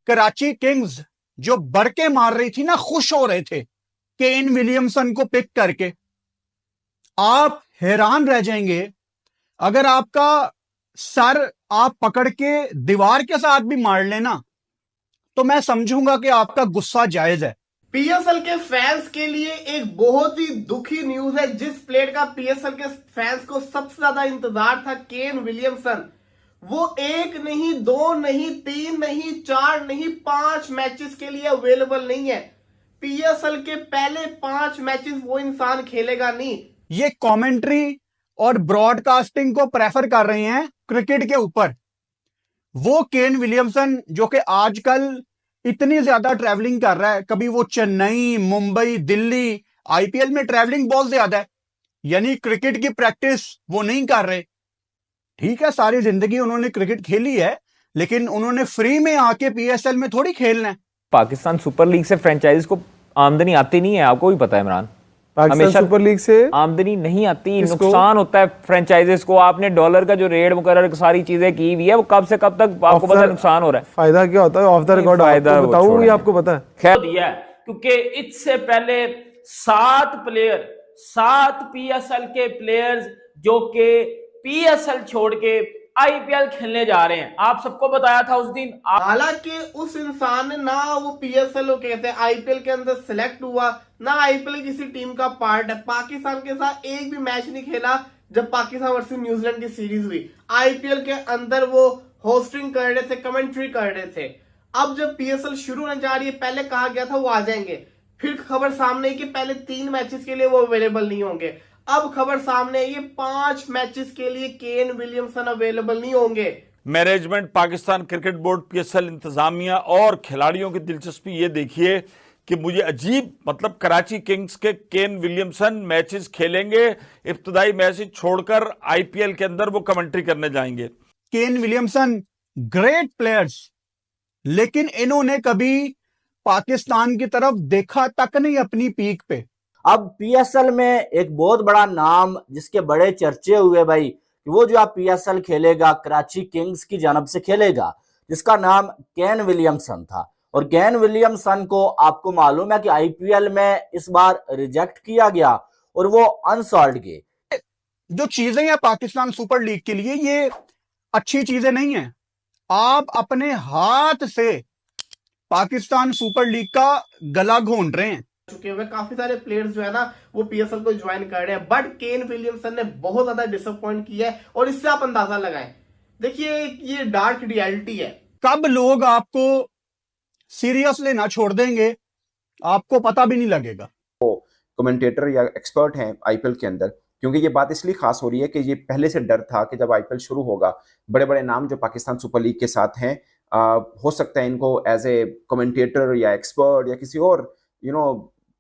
Karachi Kings जो बड़के मार रही थी ना, खुश हो रहे थे केन विलियमसन को पिक करके। आप हैरान रह जाएंगे अगर आपका सर आप पकड़ के दीवार के साथ भी मार लेना, तो मैं समझूंगा कि आपका गुस्सा जायज है। पीएसएल के फैंस के लिए एक बहुत ही दुखी न्यूज है। जिस प्लेयर का पीएसएल के फैंस को सबसे ज्यादा इंतजार था, केन विलियमसन, वो 1 नहीं 2 नहीं 3 नहीं 4 नहीं 5 मैचेस के लिए अवेलेबल नहीं है। पीएसएल के पहले 5 मैचेस वो इंसान खेलेगा नहीं। ये कमेंट्री और ब्रॉडकास्टिंग को प्रेफर कर रहे हैं क्रिकेट के ऊपर। वो केन विलियमसन जो कि आजकल इतनी ज्यादा ट्रैवलिंग कर रहा है, कभी वो चेन्नई, मुंबई, दिल्ली, आईपीएल में ट्रैवलिंग बहुत ज्यादा है, यानी क्रिकेट की प्रैक्टिस वो नहीं कर रहे। ठीक है, सारी जिंदगी उन्होंने क्रिकेट खेली है, लेकिन उन्होंने फ्री में आके पीएसएल में थोड़ी खेलना है। पाकिस्तान सुपर लीग से फ्रेंचाइज को आमदनी आती नहीं है, आपको भी पता है इमरान। पाकिस्तान सुपर लीग से आमदनी नहीं आती, नुकसान होता है फ्रेंचाइजेस को। आपने डॉलर का जो रेट मुकर्रर सारी चीजें की हुई है, वो कब से कब तक आपको पता है नुकसान हो रहा है। फायदा क्या होता है ऑफ द रिकॉर्ड फायदा बताऊं, ये आपको पता है। खैर दिया है क्योंकि इससे पहले 7 पीएसएल के प्लेयर्स जो कि पीएसएल छोड़ के आईपीएल खेलने जा रहे हैं, आप सबको बताया था उस दिन। हालांकि उस इंसान ने ना वो पीएसएल कहते हैं आईपीएल के अंदर सिलेक्ट हुआ, ना आईपीएल किसी टीम का पार्ट है। पाकिस्तान के साथ एक भी मैच नहीं खेला जब पाकिस्तान वर्सेस न्यूजीलैंड की सीरीज हुई। आईपीएल के अंदर वो होस्टिंग कर रहे थे, कमेंट्री कर रहे थे। अब जब पीएसएल शुरू होने जा रही है, पहले कहा गया था वो आ जाएंगे, फिर खबर सामने कि पहले 3 मैचेस के लिए वो अवेलेबल नहीं होंगे। अब खबर सामने ये 5 मैचेस के लिए केन विलियमसन अवेलेबल नहीं होंगे। Management, Pakistan cricket board, PSL इंतजामिया और खिलाड़ियों की दिलचस्पी ये देखिए कि मुझे अजीब, मतलब कराची किंग्स के केन विलियमसन मैचेस खेलेंगे, इब्तदाई मैचेस छोड़कर आईपीएल के अंदर वो कमेंट्री करने जाएंगे। केन विलियमसन ग्रेट प्लेयर्स, लेकिन इन्होंने कभी पाकिस्तान की तरफ देखा तक नहीं अपनी पीक पे। अब पीएसएल में एक बहुत बड़ा नाम जिसके बड़े चर्चे हुए भाई, वो जो आप पीएसएल खेलेगा कराची किंग्स की जानब से खेलेगा, जिसका नाम केन विलियमसन था। और केन विलियमसन को आपको मालूम है कि आईपीएल में इस बार रिजेक्ट किया गया और वो अनसॉल्ड गए। जो चीजें हैं पाकिस्तान सुपर लीग के लिए, ये अच्छी चीजें नहीं है। आप अपने हाथ से पाकिस्तान सुपर लीग का गला घोंट रहे हैं। चुके हुए काफी सारे प्लेयर्स जो है ना वो पीएसएल को ज्वाइन कर रहे हैं, बट केन विलियमसन ने बहुत ज्यादा डिसअपॉइंट किया है। और इससे आप अंदाजा लगाएं, देखिए ये डार्क रियलिटी है। कब लोग आपको सीरियस लेना छोड़ देंगे, आपको पता भी नहीं लगेगा। कमेंटेटर या एक्सपर्ट हैं आईपीएल के अंदर, क्योंकि ये बात इसलिए खास हो रही है कि ये पहले से डर था कि जब आईपीएल शुरू होगा, बड़े बड़े नाम जो पाकिस्तान सुपर लीग के साथ हैं, हो सकता है इनको एज ए कमेंटेटर या एक्सपर्ट या किसी और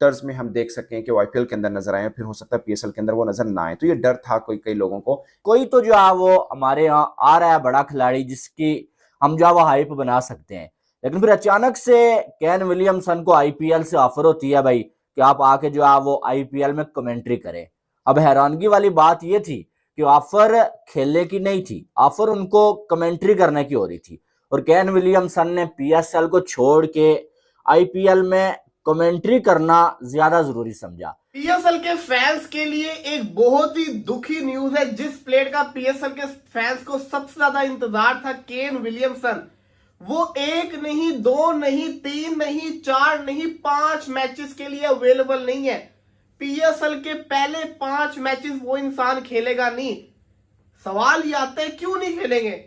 तर्ज में हम देख सकते हैं कि वो आईपीएल के अंदर नजर आए, फिर हो सकता है पीएसएल के अंदर वो नजर ना आए। तो ये डर था कई लोगों को। कोई तो जो है वो हमारे यहाँ आ रहा है बड़ा खिलाड़ी जिसकी हम जो है वो हाइप बना सकते हैं, लेकिन फिर अचानक से केन विलियमसन को आईपीएल से ऑफर होती है भाई कि आप आके जो है वो आईपीएल में कमेंट्री करें। अब हैरानगी वाली बात ये थी कि ऑफर खेलने की नहीं थी, ऑफर उनको कमेंट्री करने की हो रही थी। और केन विलियमसन ने पीएसएल को छोड़ के आईपीएल में कमेंट्री करना ज्यादा जरूरी समझा। पीएसएल के फैंस के लिए एक बहुत ही दुखी न्यूज है। जिस प्लेयर का पीएसएल के फैंस को सबसे ज्यादा इंतजार था, केन विलियमसन, वो 1 नहीं 2 नहीं 3 नहीं 4 नहीं 5 मैचेस के लिए अवेलेबल नहीं है। पीएसएल के पहले 5 मैचेस वो इंसान खेलेगा नहीं। सवाल ये आता है क्यों नहीं खेलेंगे?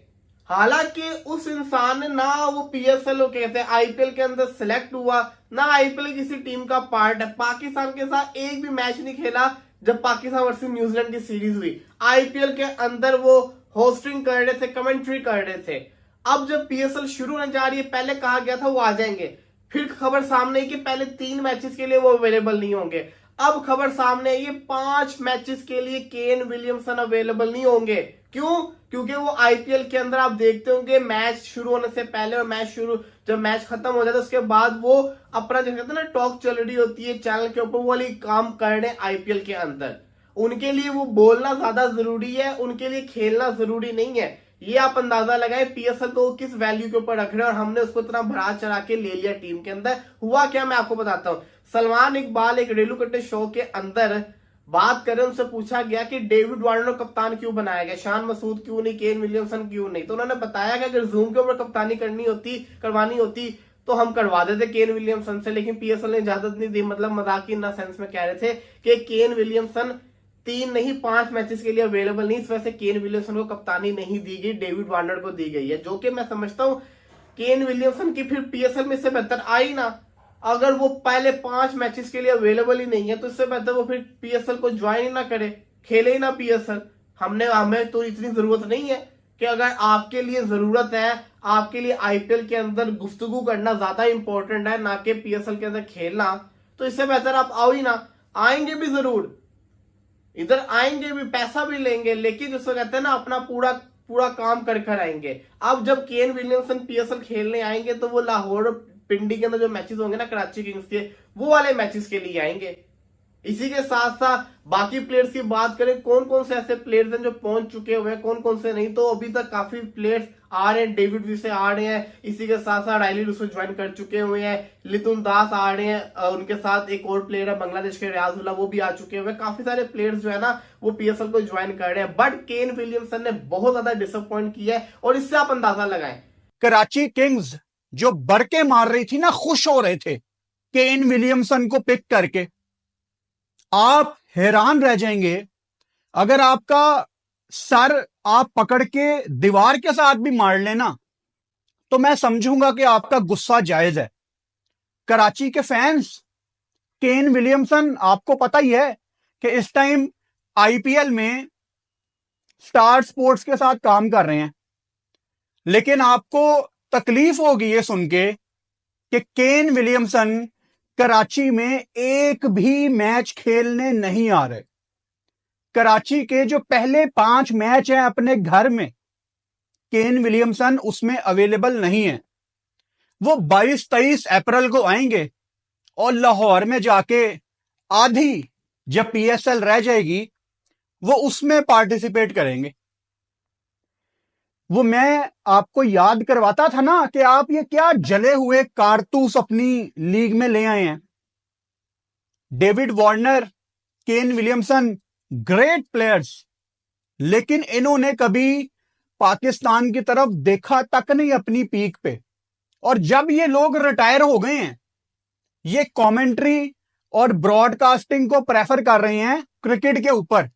हालांकि उस इंसान ने ना वो पीएसएल कहते हैं आईपीएल के अंदर सिलेक्ट हुआ, ना आईपीएल किसी टीम का पार्ट है। पाकिस्तान के साथ एक भी मैच नहीं खेला जब पाकिस्तान वर्सेस न्यूजीलैंड की सीरीज हुई। आईपीएल के अंदर वो होस्टिंग कर रहे थे, कमेंट्री कर रहे थे। अब जब पीएसएल शुरू होने जा रही है, पहले कहा गया था वो आ जाएंगे, फिर खबर सामने कि पहले 3 मैचेस के लिए वो अवेलेबल नहीं होंगे। अब खबर सामने ये 5 मैचेस के लिए केन विलियमसन अवेलेबल नहीं होंगे। क्यों? क्योंकि वो आईपीएल के अंदर आप देखते होंगे मैच शुरू होने से पहले और जब मैच खत्म हो जाता है उसके बाद वो अपना जो कहते हैं ना टॉक चल रही होती है चैनल के ऊपर, वो वाली काम कर रहे हैं आईपीएल के अंदर। उनके लिए वो बोलना ज्यादा जरूरी है, उनके लिए खेलना जरूरी नहीं है। ये आप अंदाजा लगाए पीएसएल को किस वैल्यू के ऊपर रख रहे हैं और हमने उसको इतना बढ़ा चढ़ा के ले लिया टीम के अंदर। हुआ क्या मैं आपको बताता हूं। सलमान इकबाल एक रेलू कट्टे शो के अंदर बात करें, उनसे पूछा गया कि डेविड वार्नर को कप्तान क्यों बनाया गया, शान मसूद क्यों नहीं, केन विलियमसन क्यों नहीं। तो उन्होंने बताया कि अगर जूम के ऊपर कप्तानी करवानी होती तो हम करवा देते केन विलियमसन से, लेकिन पीएसएल ने इजाजत नहीं दी। मतलब मजाकी ना सेंस में कह रहे थे कि केन विलियमसन 3 नहीं 5 मैचेस के लिए अवेलेबल नहीं, इस वजह से केन विलियमसन को कप्तानी नहीं दी गई, डेविड वार्नर को दी गई है। जो कि मैं समझता हूं केन विलियमसन की फिर पीएसएल में इससे बेहतर आई ना। अगर वो पहले 5 मैचेस के लिए अवेलेबल ही नहीं है तो इससे बेहतर वो फिर पीएसएल को ज्वाइन ही ना करे, खेले ही ना पीएसएल। हमें तो इतनी जरूरत नहीं है कि अगर आपके लिए जरूरत है, आपके लिए आईपीएल के अंदर गुफ्तगू करना ज्यादा इंपॉर्टेंट है ना कि पीएसएल के अंदर खेलना, तो इससे बेहतर आप आओ ही ना। आएंगे भी जरूर, इधर आएंगे भी, पैसा भी लेंगे, लेकिन जिसको कहते हैं ना अपना पूरा काम कर आएंगे। अब जब केन विलियमसन पीएसएल खेलने आएंगे तो वो लाहौर पिंडी के अंदर जो मैचेस होंगे ना कराची किंग्स के, वो वाले मैचेस के लिए आएंगे। इसी के साथ साथ बाकी प्लेयर्स की बात करें, कौन कौन से ऐसे प्लेयर्स हैं जो पहुंच चुके हुए हैं, कौन कौन से नहीं, तो अभी तक काफी प्लेयर्स आ रहे हैं। डेविड विसे आ रहे हैं, इसी के साथ साथ राइली रूसो ज्वाइन कर चुके हुए हैं, लितुन दास आ रहे हैं, उनके साथ एक और प्लेयर है बांग्लादेश के रियाजुल्लाह, वो भी आ चुके हुए हैं। काफी सारे प्लेयर्स जो है ना वो पीएसएल को ज्वाइन कर रहे हैं, बट केन विलियमसन ने बहुत ज्यादा डिसअपॉइंट किया है। और इससे आप अंदाजा लगाएं, कराची किंग्स जो बरके मार रही थी ना, खुश हो रहे थे केन विलियमसन को पिक करके। आप हैरान रह जाएंगे अगर आपका सर आप पकड़ के दीवार के साथ भी मार लेना, तो मैं समझूंगा कि आपका गुस्सा जायज है। कराची के फैंस, केन विलियमसन आपको पता ही है कि इस टाइम आईपीएल में स्टार स्पोर्ट्स के साथ काम कर रहे हैं, लेकिन आपको तकलीफ होगी ये सुन के कि केन विलियमसन कराची में एक भी मैच खेलने नहीं आ रहे। कराची के जो पहले 5 मैच हैं अपने घर में, केन विलियमसन उसमें अवेलेबल नहीं है। वो 22-23 अप्रैल को आएंगे और लाहौर में जाके आधी जब पीएसएल रह जाएगी वो उसमें पार्टिसिपेट करेंगे। वो मैं आपको याद करवाता था ना कि आप ये क्या जले हुए कारतूस अपनी लीग में ले आए हैं। David Warner, Kane Williamson great players, लेकिन इन्होंने कभी पाकिस्तान की तरफ देखा तक नहीं अपनी पीक पे। और जब ये लोग रिटायर हो गए हैं, ये कमेंट्री और ब्रॉडकास्टिंग को प्रेफर कर रहे हैं क्रिकेट के ऊपर।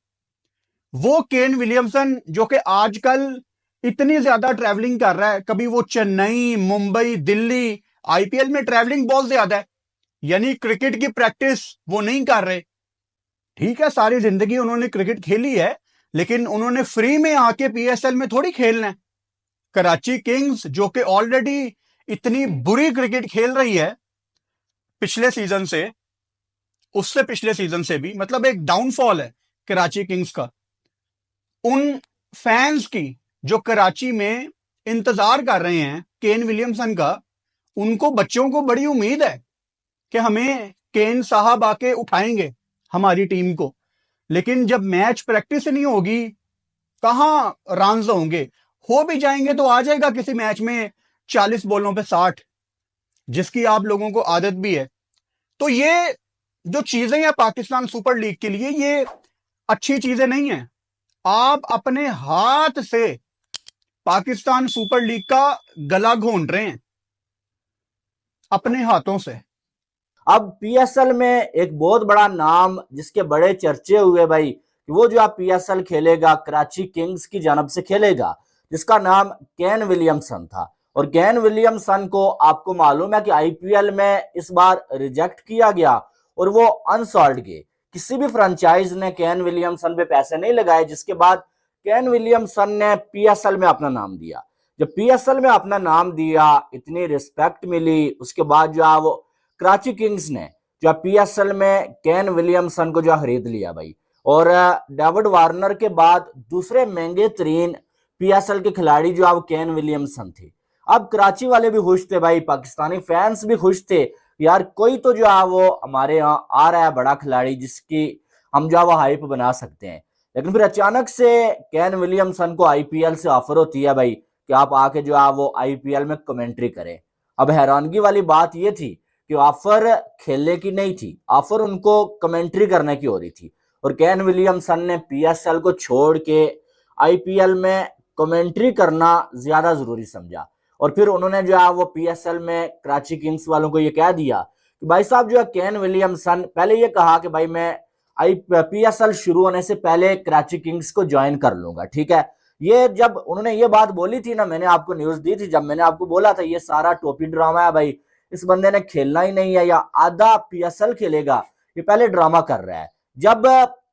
वो केन विलियमसन जो कि आजकल इतनी ज्यादा ट्रैवलिंग कर रहा है, कभी वो चेन्नई, मुंबई, दिल्ली, आईपीएल में ट्रैवलिंग बहुत ज्यादा है, यानी क्रिकेट की प्रैक्टिस वो नहीं कर रहे। ठीक है, सारी जिंदगी उन्होंने क्रिकेट खेली है, लेकिन उन्होंने फ्री में आके पीएसएल में थोड़ी खेलना है। कराची किंग्स जो कि ऑलरेडी इतनी बुरी क्रिकेट खेल रही है पिछले सीजन से, उससे पिछले सीजन से भी, मतलब एक डाउनफॉल है कराची किंग्स का। उन फैंस की जो कराची में इंतजार कर रहे हैं केन विलियमसन का, उनको बच्चों को बड़ी उम्मीद है कि हमें केन साहब आके उठाएंगे हमारी टीम को। लेकिन जब मैच प्रैक्टिस नहीं होगी, कहां रन्स होंगे? हो भी जाएंगे तो आ जाएगा किसी मैच में 40 बॉलों पे 60, जिसकी आप लोगों को आदत भी है। तो ये जो चीजें हैं पाकिस्तान सुपर लीग के लिए, ये अच्छी चीजें नहीं है। आप अपने हाथ से पाकिस्तान सुपर लीग का गला घोंट रहे हैं अपने हाथों से। अब पीएसएल में एक बहुत बड़ा नाम जिसके बड़े चर्चे हुए भाई, वो जो आप पीएसएल खेलेगा कराची किंग्स की जानब से खेलेगा, जिसका नाम केन विलियमसन था। और केन विलियमसन को आपको मालूम है कि आईपीएल में इस बार रिजेक्ट किया गया और वो अनसॉल्ड गए। किसी भी फ्रेंचाइज ने केन विलियमसन पे पैसे नहीं लगाए, जिसके बाद केन विलियमसन ने पीएसएल में अपना नाम दिया। जब पीएसएल में अपना नाम दिया, इतनी रिस्पेक्ट मिली, उसके बाद जो है वो कराची किंग्स ने जो पीएसएल में केन विलियमसन को जो खरीद लिया भाई। और डेविड वार्नर के बाद दूसरे महंगे तरीन पीएसएल के खिलाड़ी जो है केन विलियमसन थे। अब कराची वाले भी खुश थे भाई, पाकिस्तानी फैंस भी खुश थे, यार कोई तो जो है वो हमारे यहाँ आ रहा है बड़ा खिलाड़ी जिसकी हम जो है वो हाइप बना सकते हैं। लेकिन फिर अचानक से केन विलियमसन को आईपीएल से ऑफर होती है भाई कि आप आके जो है वो आईपीएल में कमेंट्री करें। अब हैरानगी वाली बात यह थी कि ऑफर खेलने की नहीं थी, ऑफर उनको कमेंट्री करने की हो रही थी और केन विलियमसन ने पीएसएल को छोड़ के आईपीएल में कमेंट्री करना ज्यादा जरूरी समझा और फिर उन्होंने जो है वो पीएसएल में कराची किंग्स वालों को ये कह दिया कि भाई साहब जो है केन विलियमसन, पहले ये कहा कि भाई मैं पीएसएल शुरू होने से पहले कराची किंग्स को ज्वाइन कर लूंगा, ठीक है। ये जब उन्होंने ये बात बोली थी ना, मैंने आपको न्यूज दी थी, जब मैंने आपको बोला था ये सारा टोपी ड्रामा है भाई, इस बंदे ने खेलना ही नहीं है या आधा पीएसएल खेलेगा, ये पहले ड्रामा कर रहा है। जब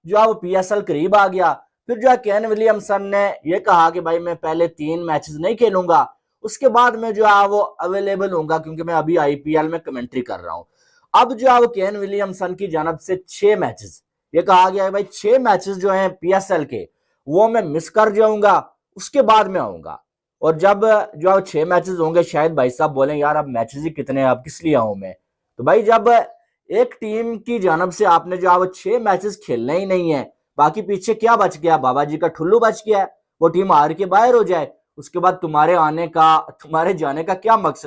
जो है वो पीएसएल करीब आ गया फिर जो है केन विलियमसन ने ये कहा कि भाई मैं पहले 3 मैचेस नहीं खेलूंगा, उसके बाद मैं जो है वो अवेलेबल होऊंगा क्योंकि मैं अभी आईपीएल में कमेंट्री कर रहा हूं। अब जो है वो केन विलियमसन की जानब से 6 मैचेस, ये कहा गया है भाई 6 मैचेस जो हैं पीएसएल के वो मैं मिस कर जाऊंगा, उसके बाद में आऊंगा। और जब जो है 6 मैचेस होंगे शायद भाई साहब बोलें यार अब मैचेस ही कितने हैं, अब किस लिए आऊं मैं। तो भाई जब एक टीम की जानब से आपने जो है वो 6 मैचेस खेलने ही नहीं है, बाकी पीछे क्या बच गया, बाबा जी का ठुल्लू बच गया है, वो टीम हार के बाहर हो जाए, उसके बाद तुम्हारे जाने का क्या मकसद।